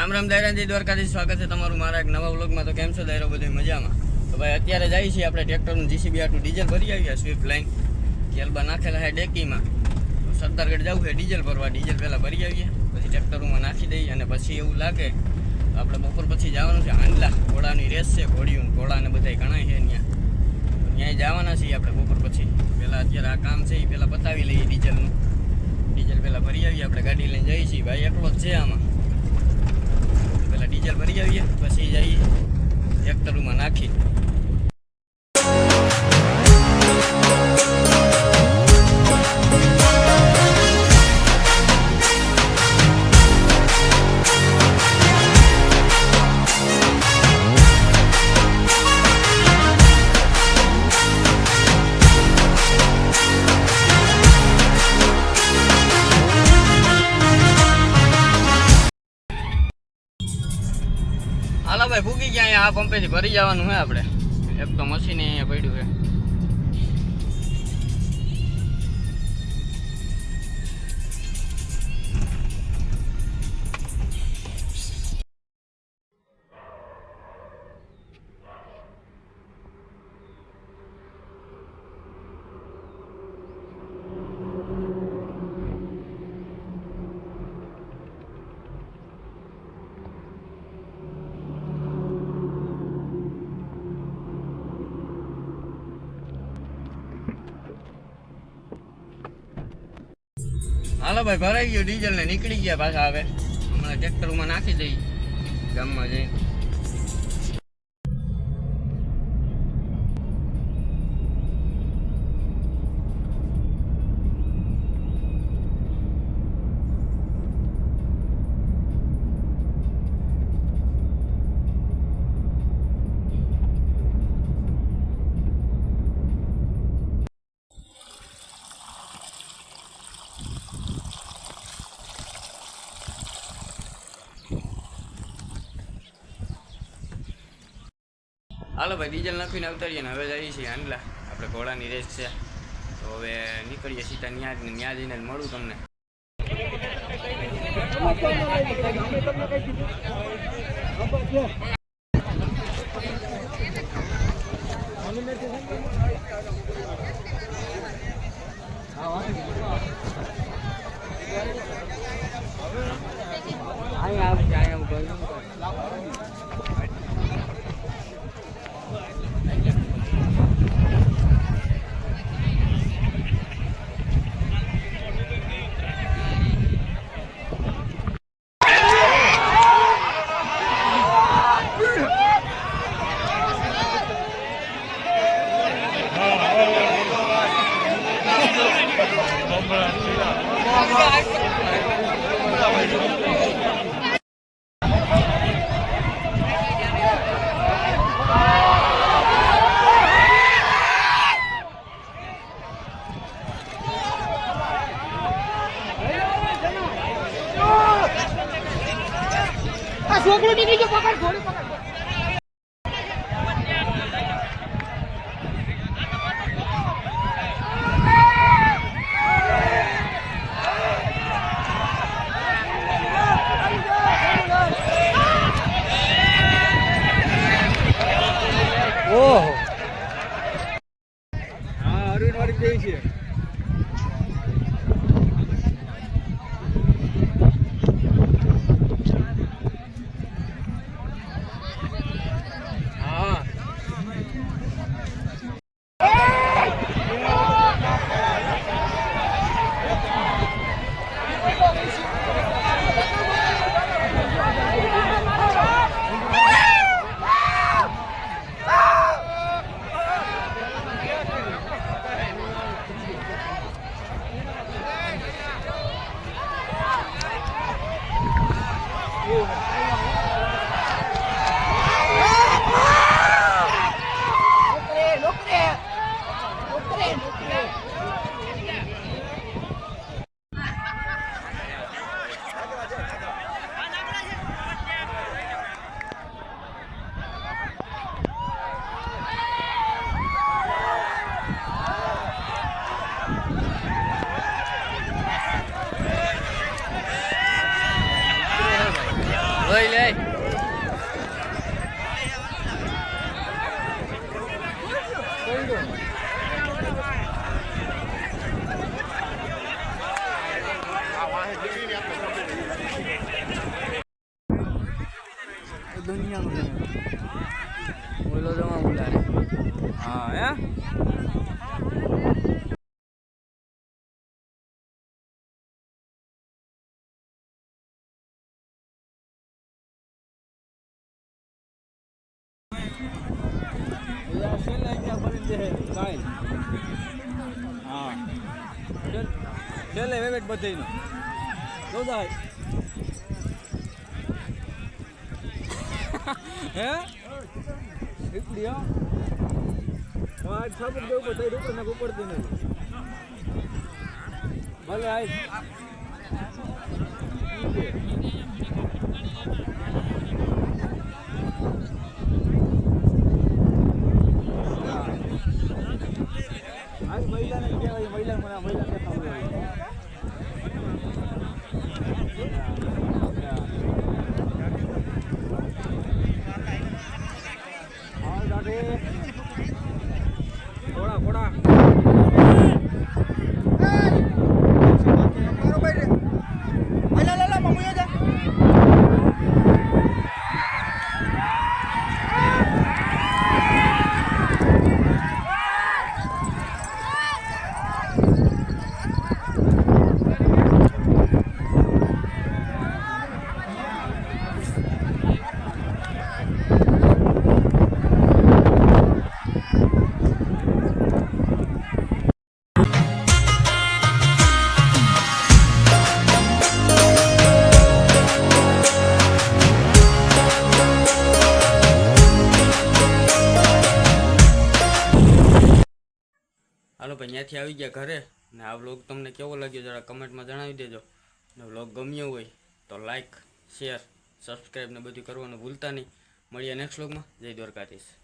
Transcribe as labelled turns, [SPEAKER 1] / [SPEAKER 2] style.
[SPEAKER 1] રામ રામ દાયરાજી દ્વારકાથી સ્વાગત છે તમારું મારા એક નવા વ્લોગમાં। તો કેમ છો દાયરો, બધું મજામાં? તો ભાઈ અત્યારે જઈએ છીએ આપણે ટ્રેક્ટરનું જીસીબી આટલું ડીઝલ ભરી આવ્યા સ્વિફ્ટ લાઈન કેલબા નાખેલા છે ડેકીમાં। તો સરદારગઢ જવું છે ડીઝલ ભરવા, ડીઝલ પહેલાં ભરી આવીએ પછી ટ્રેક્ટરમાં નાખી દઈએ અને પછી એવું લાગે તો આપણે બપોર પછી જવાનું છે આંડલા। ઘોડાની રેસ છે, ઘોડાને બધા ઘણા છે ત્યાં જવાના છીએ આપણે બપોર પછી। પહેલાં અત્યારે આ કામ છે એ પહેલાં પતાવી લઈએ ડીઝલનું। ડીઝલ પહેલાં ભરી આવીએ, આપણે ગાડી લઈને જઈએ છીએ, ભાઈ એકલો જ છે આમાં। પહેલાં ડીઝલ ભરી આવીએ પછી જઈએ ટ્રેક્ટરમાં નાખી। હાલો ભાઈ ભૂગી ગયા, આ પંપેથી ભરી જવાનું છે આપણે। એક તો મશીન અહીંયા પડ્યું છે। હાલો ભાઈ ભરાઈ ગયું ડીઝલ ને નીકળી ગયા પાછા। હવે હમણાં ટ્રેક્ટરમાં નાખી દઈ ગામમાં જઈને। હાલો ભાઈ ડીઝલ નાખીને ઉતારીએ ને હવે જઈએ છીએ આંડલા, આપણે ઘોડાની રેસ છે। તો હવે નીકળીએ સીધા ત્યાં જઈને મળું તમને। છોકરો નીકળી ગયો, પકડ ઘોડી પકડ। ઓહો હા અરુણ વાળી ગઈ છે। લઈ લે દુનિયાનું બોલો જમા બોલારે હા હે
[SPEAKER 2] છેલ્લે વેવેટ બધાયનો જોદાય હે એટલી હા આજ સાબુક દેવું પણ તઈ રૂપર નાખ ઉપડતી નથી ભલે આજ મહિલાને કહેવાય મહિલા મને મહિલા કહેતા હોય થોડા થોડા
[SPEAKER 1] હાલો ભાઈ ત્યાંથી આવી ગયા ઘરે ને આ વ્લોગ તમને કેવો લાગ્યો જરા કમેન્ટમાં જણાવી દેજો ને વ્લોગ ગમ્યો હોય તો લાઈક શેર સબસ્ક્રાઈબ ને બધું કરવાનું ભૂલતા નહીં મળીએ નેક્સ્ટ વ્લોગમાં જય દ્વારકાધીશ